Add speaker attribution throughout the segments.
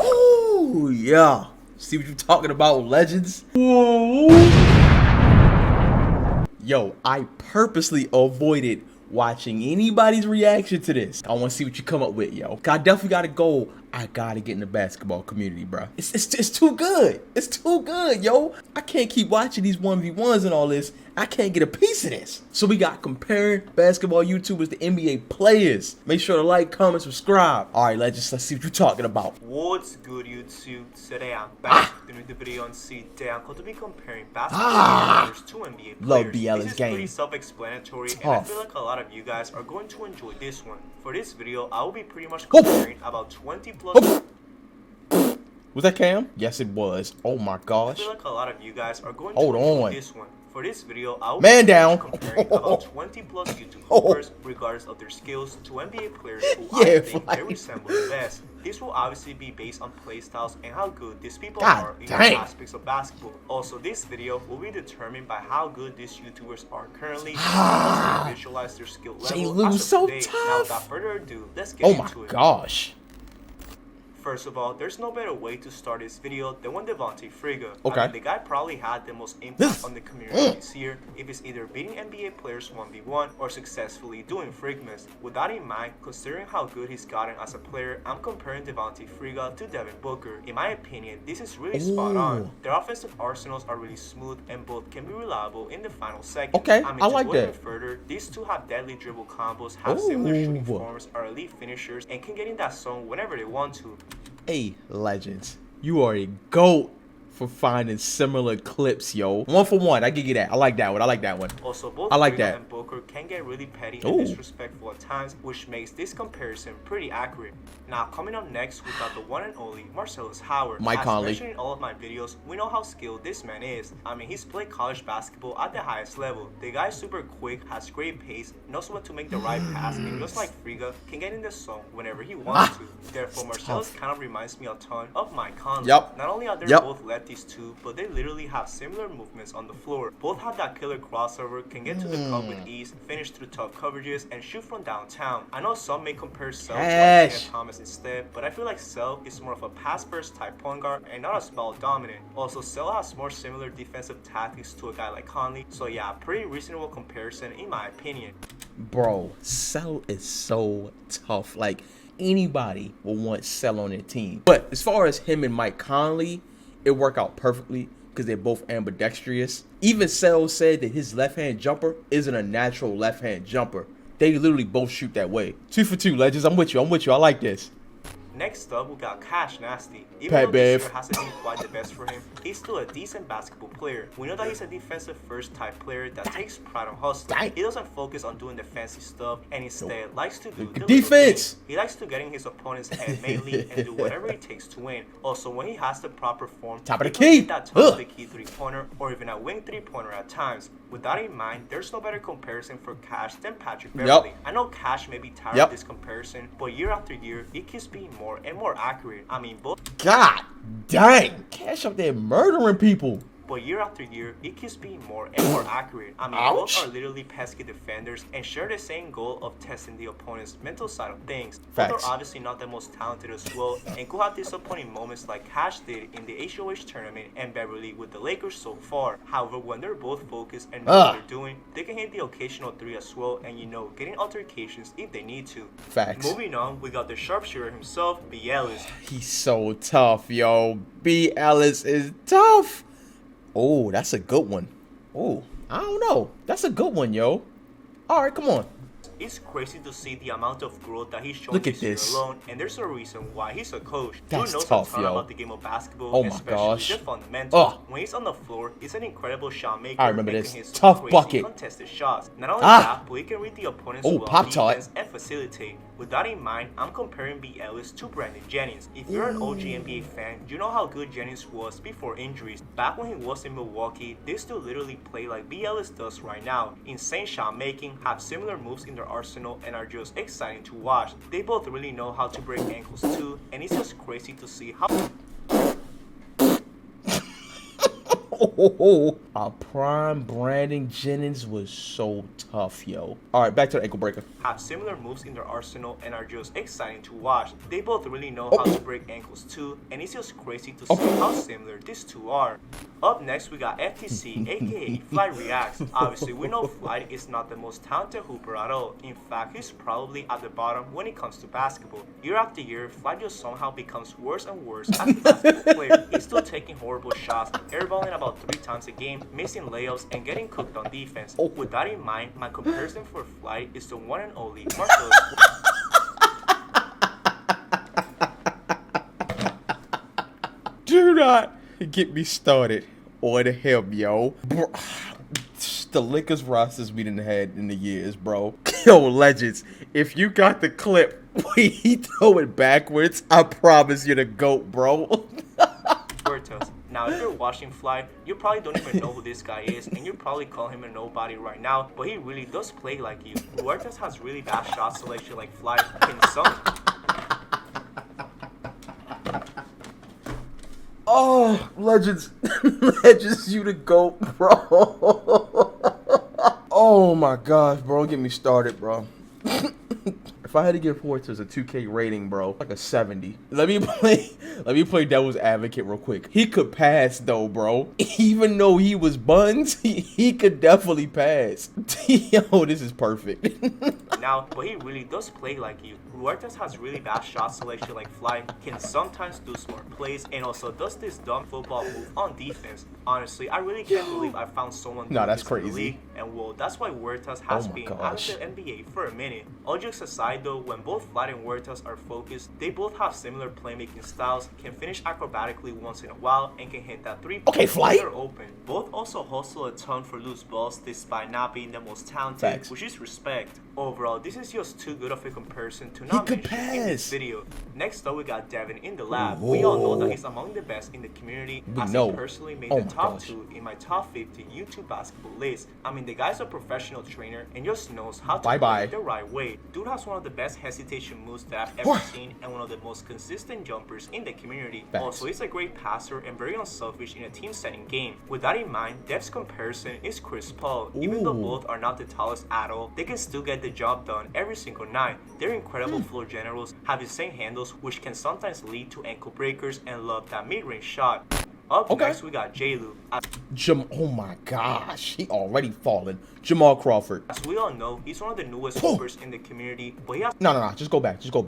Speaker 1: Ooh, yeah. See what you're talking about, legends? Whoa. Yo, I purposely avoided watching anybody's reaction to this. I want to see what you come up with, yo. I definitely got a goal. I gotta get in the basketball community, bro. It's too good. It's too good, yo. I can't keep watching these 1v1s and all this. I can't get a piece of this. So we got comparing basketball YouTubers to NBA players. Make sure to like, comment, subscribe. All right, let's see what you're talking about.
Speaker 2: What's good, YouTube? Today I'm back with the video on today I'm going to be comparing basketball players to NBA players.
Speaker 1: Love BL's
Speaker 2: this is
Speaker 1: game.
Speaker 2: pretty self-explanatory, and I feel like a lot of you guys are going to enjoy this one. For this video, I will be pretty much comparing about 20 plus.
Speaker 1: Was that Cam? Yes, it was. Oh my gosh.
Speaker 2: I feel like a lot of you guys are going
Speaker 1: Hold
Speaker 2: to enjoy
Speaker 1: on.
Speaker 2: this one. For this video, I will
Speaker 1: Man
Speaker 2: be
Speaker 1: down.
Speaker 2: comparing about 20 plus YouTube hoopers, regardless of their skills, to NBA players who I think they resemble the best. This will obviously be based on playstyles and how good these people are in all aspects of basketball. Also, this video will be determined by how good these YouTubers are currently and also visualize their skill level as of today. Now, without further ado, let's get into it.
Speaker 1: Oh my gosh.
Speaker 2: First of all, there's no better way to start this video than when Devontae Friga.
Speaker 1: Okay.
Speaker 2: I mean, the guy probably had the most impact on the community this year, if it's either beating NBA players 1v1 or successfully doing Frigmas. With that in mind, considering how good he's gotten as a player, I'm comparing Devontae Friga to Devin Booker. In my opinion, this is really spot on. Their offensive arsenals are really smooth and both can be reliable in the final seconds.
Speaker 1: Okay,
Speaker 2: I mean,
Speaker 1: I like that.
Speaker 2: Further, these two have deadly dribble combos, have similar shooting forms, are elite finishers, and can get in that zone whenever they want to.
Speaker 1: Hey, legends, you are a GOAT for finding similar clips, yo. 1 for 1, I give you that. I like that one. I like that one.
Speaker 2: Also, both
Speaker 1: I like
Speaker 2: Friga
Speaker 1: that.
Speaker 2: and Booker can get really petty and disrespectful at times, which makes this comparison pretty accurate. Now, coming up next, we got the one and only Marcellus Howard.
Speaker 1: Mike Conley.
Speaker 2: As mentioned in all of my videos, we know how skilled this man is. I mean, he's played college basketball at the highest level. The guy's super quick, has great pace, knows when to make the right pass, and just like Friga, can get in the zone whenever he wants to. Therefore, Marcellus kind of reminds me a ton of Mike Conley. Not only are they both lefties too, but they literally have similar movements on the floor. Both have that killer crossover, can get to the cup with ease, finish through tough coverages, and shoot from downtown. I know some may compare Cell to Isaiah Thomas instead, but I feel like Cell is more of a pass-first type point guard and not as ball-dominant. Also, Cell has more similar defensive tactics to a guy like Conley, so yeah, pretty reasonable comparison in my opinion.
Speaker 1: Bro, Cell is so tough. Like, anybody will want Cell on their team. But as far as him and Mike Conley, it worked out perfectly because they're both ambidextrous. Even Cell said that his left-hand jumper isn't a natural left-hand jumper. They literally both shoot that way. 2 for 2, legends. I'm with you. I like this.
Speaker 2: Next up, we got Cash Nasty. Even though this year hasn't been quite the best for him, he's still a decent basketball player. We know that he's a defensive first type player that takes pride on hustling. He doesn't focus on doing the fancy stuff and instead likes to do the defense. He likes to get in his opponent's head mainly and do whatever it takes to win. Also, when he has the proper form,
Speaker 1: top of the key,
Speaker 2: that top of the key 3-pointer or even a wing 3-pointer at times. With that in mind, there's no better comparison for Cash than Patrick Beverley. I know Cash may be tired of this comparison, but year after year, it keeps being more and more accurate. I mean, both.
Speaker 1: God dang, Cash up there murdering people.
Speaker 2: But year after year, it keeps being more and more accurate. I mean, both are literally pesky defenders and share the same goal of testing the opponent's mental side of things. Both are obviously not the most talented as well and could have disappointing moments like Cash did in the HOH tournament and Beverly with the Lakers so far. However, when they're both focused and know what they're doing, they can hit the occasional 3 as well and, you know, getting altercations if they need to. Moving on, we got the sharpshooter himself, B. Ellis.
Speaker 1: He's so tough, yo. B. Ellis is tough. Oh, that's a good one. Oh, I don't know. That's a good one, yo. All right, come on.
Speaker 2: It's crazy to see the amount of growth that he's shown this year alone, and there's a reason why he's a coach.
Speaker 1: That's
Speaker 2: Who knows
Speaker 1: tough,
Speaker 2: a ton
Speaker 1: yo.
Speaker 2: about the game of basketball,
Speaker 1: Oh my
Speaker 2: especially
Speaker 1: gosh.
Speaker 2: the fundamentals. When he's on the floor, he's an incredible shot maker.
Speaker 1: I remember this.
Speaker 2: His
Speaker 1: Tough
Speaker 2: crazy
Speaker 1: bucket.
Speaker 2: contested shots. Not only that, but he can read the opponent's defense and facilitate. With that in mind, I'm comparing B. Ellis to Brandon Jennings. If you're an OG NBA fan, you know how good Jennings was before injuries. Back when he was in Milwaukee, they still literally play like B. Ellis does right now. Insane shot making, have similar moves in their arsenal, and are just exciting to watch. They both really know how to break ankles too, and it's just crazy to see how
Speaker 1: Our prime Brandon Jennings was so tough, yo. All right, back to the ankle breaker.
Speaker 2: Have similar moves in their arsenal and are just exciting to watch. They both really know how to break ankles too, and it's just crazy to see how similar these two are. Up next, we got FTC, aka Fly Reacts. Obviously, we know Fly is not the most talented hooper at all. In fact, he's probably at the bottom when it comes to basketball. Year after year, Fly just somehow becomes worse and worse as a basketball player. He's still taking horrible shots, airballing about 3 times a game, missing layups, and getting cooked on defense. With that in mind, my comparison for Fly is the one and only Marcellus.
Speaker 1: Do not get me started on him, yo. Bro, the Lakers rosters we done had in the years, bro. Yo, legends, if you got the clip where he throw it backwards, I promise you're the GOAT, bro.
Speaker 2: Now, if you're watching Fly, you probably don't even know who this guy is, and you probably call him a nobody right now, but he really does play like you. Huertas has really bad shot selection like Fly. Can some...
Speaker 1: Oh, legends, legends, you the GOAT, bro. Oh my gosh, bro, don't get me started, bro. If I had to give Huertas a 2K rating, bro, like a 70. Let me play devil's advocate real quick. He could pass though, bro. Even though he was buns, he could definitely pass. Yo, this is perfect.
Speaker 2: Now, but he really does play like you. Huertas has really bad shot selection like Fly, can sometimes do smart plays, and also does this dumb football move on defense. Honestly, I really can't believe I found someone
Speaker 1: No, that's
Speaker 2: this in the
Speaker 1: crazy.
Speaker 2: league, and well, that's why Huertas has been out of the NBA for a minute. All jokes aside though, when both Fly and Huertas are focused, they both have similar playmaking styles, can finish acrobatically once in a while, and can hit that 3-point when they're open. Both also hustle a ton for loose balls despite not being the most talented, which is respect. Overall, this is just too good of a comparison to not mention in this video. Next up, we got Devin in the lab. We all know that he's among the best in the community, as he personally made the top 2 in my top 50 YouTube basketball list. I mean, the guy's a professional trainer and just knows how to play it the right way. Dude has one of the best hesitation moves that I've ever seen and one of the most consistent jumpers in the community. Also, he's a great passer and very unselfish in a team-setting game. With that in mind, Dev's comparison is Chris Paul. Even though both are not the tallest at all, they can still get the job done every single night. They're incredible floor generals, have insane handles, which can sometimes lead to ankle breakers, and love that mid-range shot. Up next, we got J-Lu.
Speaker 1: Oh my gosh, he already fallen. Jamal Crawford.
Speaker 2: As we all know, he's one of the newest hoopers in the community, but he has...
Speaker 1: No, just go back. Let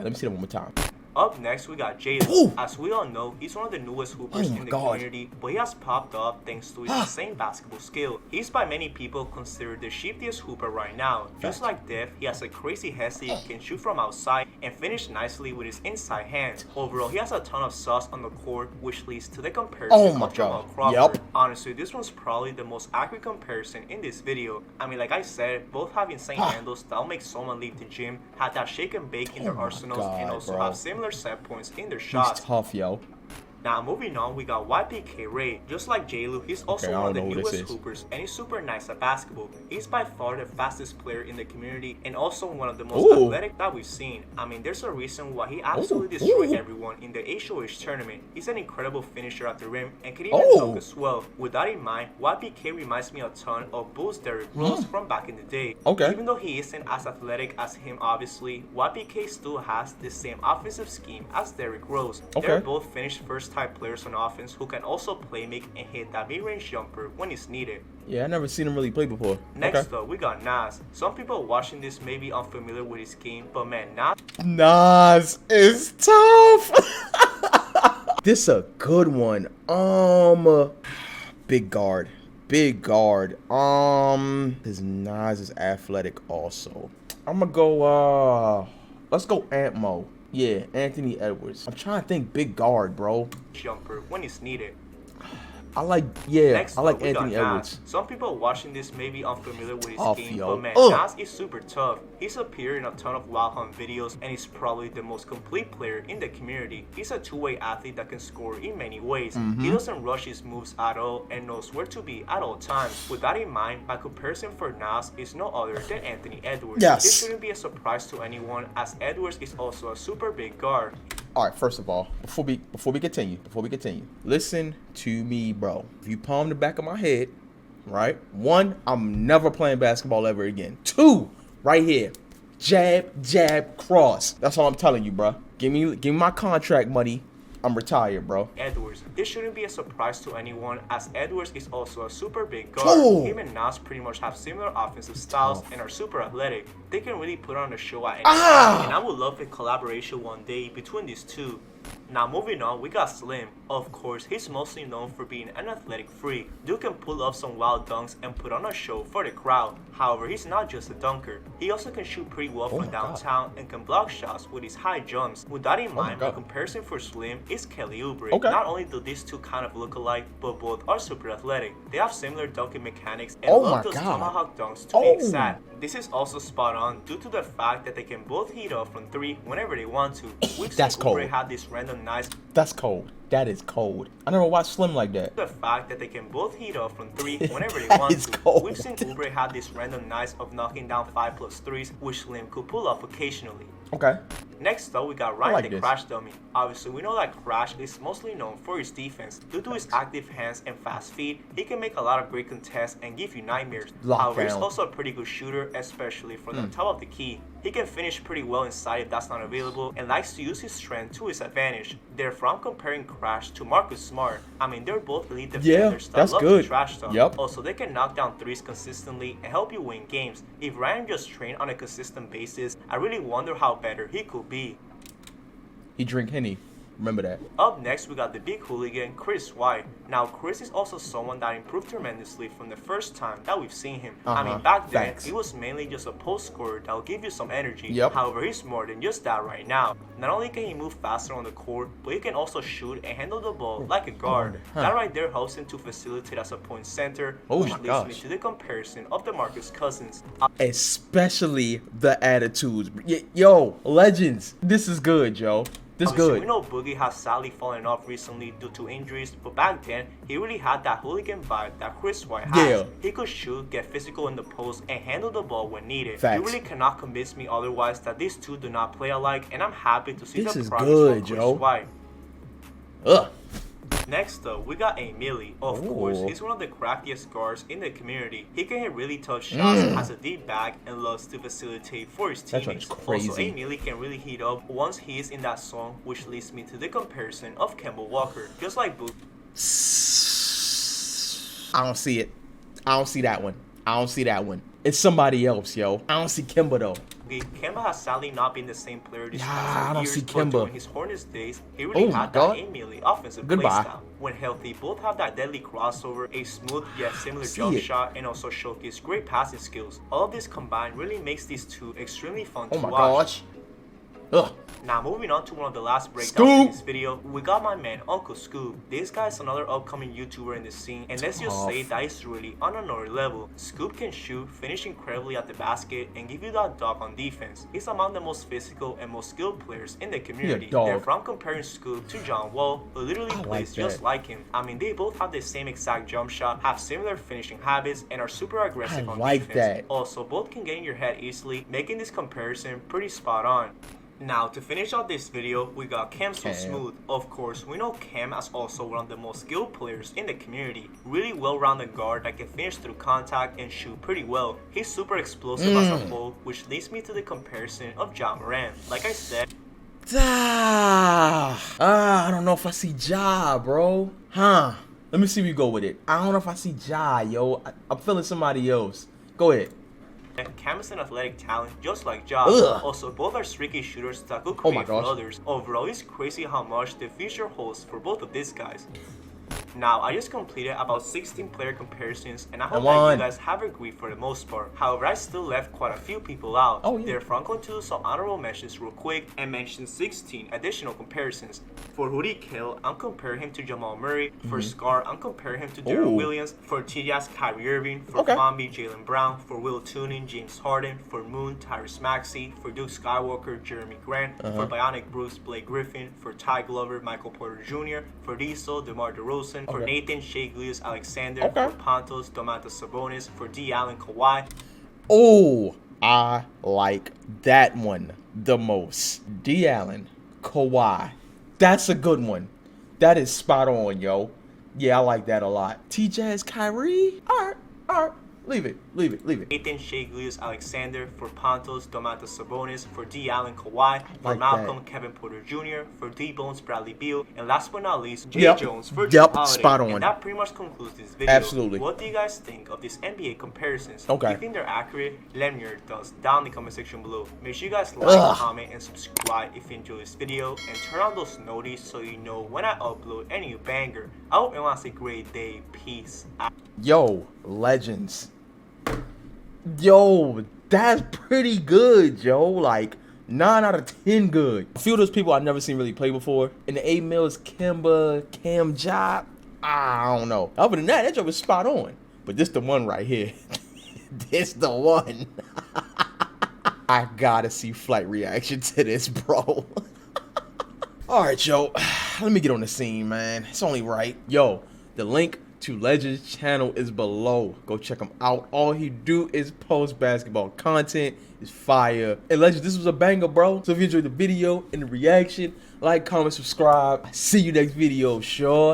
Speaker 1: me see that one more time.
Speaker 2: Up next, we got J-Lu. As we all know, he's one of the newest hoopers in the community, but he has popped up thanks to his insane basketball skill. He's by many people considered the shiftiest hooper right now. Just like Dev, he has a crazy hesi, can shoot from outside, and finish nicely with his inside hands. Overall, he has a ton of sauce on the court, which leads to the comparison of Jamal Crawford. Honestly, this one's probably the most accurate comparison in this video. I mean, like I said, both have insane handles that'll make someone leave the gym, have that shake and bake in their arsenals, and also have similar set points in their shots.
Speaker 1: He's tough, yo.
Speaker 2: Now, moving on, we got YPK Ray. Just like J-Lu, he's also one of the newest hoopers, and he's super nice at basketball. He's by far the fastest player in the community, and also one of the most athletic that we've seen. I mean, there's a reason why he absolutely destroyed everyone in the HOH tournament. He's an incredible finisher at the rim, and can even dunk as well. With that in mind, YPK reminds me a ton of Bulls Derrick Rose from back in the day. Even though he isn't as athletic as him, obviously, YPK still has the same offensive scheme as Derrick Rose. They're both finished first type players on offense who can also play make and hit that mid-range jumper when it's needed.
Speaker 1: Yeah, I never seen him really play before.
Speaker 2: Next up, we got Nas. Some people watching this may be unfamiliar with his game, but man,
Speaker 1: Nas is tough. This a good one. Big guard. His Nas is athletic also. I'm gonna go let's go Ant-Mo. Yeah, Anthony Edwards. I'm trying to think big guard, bro.
Speaker 2: Jumper when it's needed.
Speaker 1: I like Anthony Edwards.
Speaker 2: Some people watching this may be unfamiliar with his game, but man, Nas is super tough. He's appeared in a ton of Wild Hunt videos, and he's probably the most complete player in the community. He's a two-way athlete that can score in many ways. He doesn't rush his moves at all and knows where to be at all times. With that in mind, my comparison for Nas is no other than Anthony Edwards. This shouldn't be a surprise to anyone, as Edwards is also a super big guard.
Speaker 1: All right, first of all, before we continue, listen to me, bro. If you palm the back of my head, right? One, I'm never playing basketball ever again. Two, right here, jab, jab, cross. That's all I'm telling you, bro. Give me my contract money. I'm retired, bro.
Speaker 2: Edwards. This shouldn't be a surprise to anyone, as Edwards is also a super big guard.
Speaker 1: Oh.
Speaker 2: Him and Nas pretty much have similar offensive styles and are super athletic. They can really put on a show at any time, and I would love a collaboration one day between these two. Now moving on, we got Slim. Of course, he's mostly known for being an athletic freak. Dude can pull off some wild dunks and put on a show for the crowd. However, he's not just a dunker. He also can shoot pretty well from downtown and can block shots with his high jumps. With that in mind, the comparison for Slim is Kelly Oubre. Not only do these two kind of look alike, but both are super athletic. They have similar dunking mechanics and love those tomahawk dunks to be exact. This is also spot on due to the fact that they can both heat up from 3 whenever they want to. We've seen Oubre have this random nice.
Speaker 1: That's cold. That is cold. I never watched Slim like that.
Speaker 2: The fact that they can both heat up from 3 whenever they want to.
Speaker 1: Cold.
Speaker 2: We've seen Oubre have this random nights of knocking down 5+ threes, which Slim could pull off occasionally.
Speaker 1: Okay.
Speaker 2: Next up, we got Ryan the Crash Dummy. Obviously, we know that Crash is mostly known for his defense. Due to his active hands and fast feet, he can make a lot of great contests and give you nightmares. However, he's also a pretty good shooter, especially from the top of the key. He can finish pretty well inside if that's not available, and likes to use his strength to his advantage. Therefore, I'm comparing Crash to Marcus Smart. I mean, they're both elite defenders that love to trash talk. Also, they can knock down threes consistently and help you win games. If Ryan just trained on a consistent basis, I really wonder how better he could be.
Speaker 1: He drink Henny. Remember that.
Speaker 2: Up next, we got the big hooligan, Chris White. Now, Chris is also someone that improved tremendously from the first time that we've seen him. I mean, back then, he was mainly just a post scorer that will give you some energy. However, he's more than just that right now. Not only can he move faster on the court, but he can also shoot and handle the ball like a guard. That right there helps him to facilitate as a point center, which leads me to the comparison of DeMarcus Cousins.
Speaker 1: Especially the attitudes. Yo, legends. This is good, yo. This good.
Speaker 2: We know Boogie has sadly fallen off recently due to injuries, but back then, he really had that hooligan vibe that Chris White has. He could shoot, get physical in the post, and handle the ball when needed. You really cannot convince me otherwise that these two do not play alike, and I'm happy to see the progress of Chris White. Next up, we got Emili. Of course, he's one of the craftiest guards in the community. He can hit really tough shots, has a deep bag, and loves to facilitate for his teammates. Also, Emili can really heat up once he is in that zone, which leads me to the comparison of Kemba Walker. Just like Book.
Speaker 1: I don't see it. I don't see that one. It's somebody else, yo. I don't see Kemba though.
Speaker 2: Kemba has sadly not been the same player these
Speaker 1: past few years,
Speaker 2: but during his Hornets days, he really had that Emili offensive playstyle. When healthy, both have that deadly crossover, a smooth yet similar jump shot, and also showcase great passing skills. All of this combined really makes these two extremely fun to watch. Now moving on to one of the last breakdowns in this video, we got my man Uncle Scoop. This guy is another upcoming YouTuber in the scene, and let's just say that he's really on another level. Scoop can shoot, finish incredibly at the basket, and give you that dog on defense. He's among the most physical and most skilled players in the community. Therefore, I'm comparing Scoop to John Wall, who literally plays just like him. I mean, they both have the same exact jump shot, have similar finishing habits, and are super aggressive on defense. Also, both can get in your head easily, making this comparison pretty spot on. Now, to finish out this video, we got Cam So Smooth. Of course, we know Cam as also one of the most skilled players in the community. Really well-rounded guard that can finish through contact and shoot pretty well. He's super explosive as a whole, which leads me to the comparison of Ja Morant. Like I said,
Speaker 1: I don't know if I see Ja, bro. Let me see if we go with it. I don't know if I see Ja, yo. I'm feeling somebody else. Go ahead.
Speaker 2: Cam is an athletic talent just like Ja. Also, both are streaky shooters that could create for others. Overall, it's crazy how much the future holds for both of these guys. Now, I just completed about 16 player comparisons, and I hope that you guys have agreed for the most part. However, I still left quite a few people out. Therefore, I'm going to do some honorable mentions real quick and mention 16 additional comparisons. For Rudy Gay, I'm comparing him to Jamal Murray. For Scar, I'm comparing him to Darrell Williams. For TJ's Kyrie Irving. For Kwame, Jaylen Brown. For Will Tunin, James Harden. For Moon, Tyrese Maxey. For Duke Skywalker, Jeremy Grant. For Bionic Bruce, Blake Griffin. For Ty Glover, Michael Porter Jr. For Diesel, DeMar DeRozan. For Nathan, Shai Gilgeous-Alexander. For Pontos, Domantas Sabonis. For D. Allen, Kawhi.
Speaker 1: I like that one the most. D. Allen, Kawhi. That's a good one. That is spot on, yo. Yeah, I like that a lot. TeeGoCrxzy? Alright. Leave it.
Speaker 2: Nathan Shea Alexander for Pontos Domantas Sabonis, for D. Allen Kawhi, for
Speaker 1: Like
Speaker 2: Malcolm
Speaker 1: that.
Speaker 2: Kevin Porter Jr., for D. Bones Bradley Beal, and last but not least, Jay
Speaker 1: Yep.
Speaker 2: Jones for Jrue
Speaker 1: Yep,
Speaker 2: Holiday.
Speaker 1: spot on.
Speaker 2: And that pretty much concludes this video.
Speaker 1: Absolutely.
Speaker 2: What do you guys think of these NBA comparisons?
Speaker 1: Okay.
Speaker 2: Do you think they're accurate? Let me know your thoughts down in the comment section below. Make sure you guys like,
Speaker 1: Ugh.
Speaker 2: comment, and subscribe if you enjoyed this video, and turn on those notifications so you know when I upload any new banger. I hope everyone has a great day. Peace out.
Speaker 1: Yo, legends. Yo, that's pretty good, yo. Like 9 out of 10 good. A few of those people I've never seen really play before. In the 8 mils, Kimba, Cam Job. I don't know. Other than that job was spot on. But this the one right here. This the one. I gotta see Flight reaction to this, bro. Alright, yo. Let me get on the scene, man. It's only right. Yo, the link to Legends channel is below. Go check him out. All he do is post basketball content. It's fire. And Legends, this was a banger, bro. So if you enjoyed the video and the reaction, like, comment, subscribe. See you next video, sure.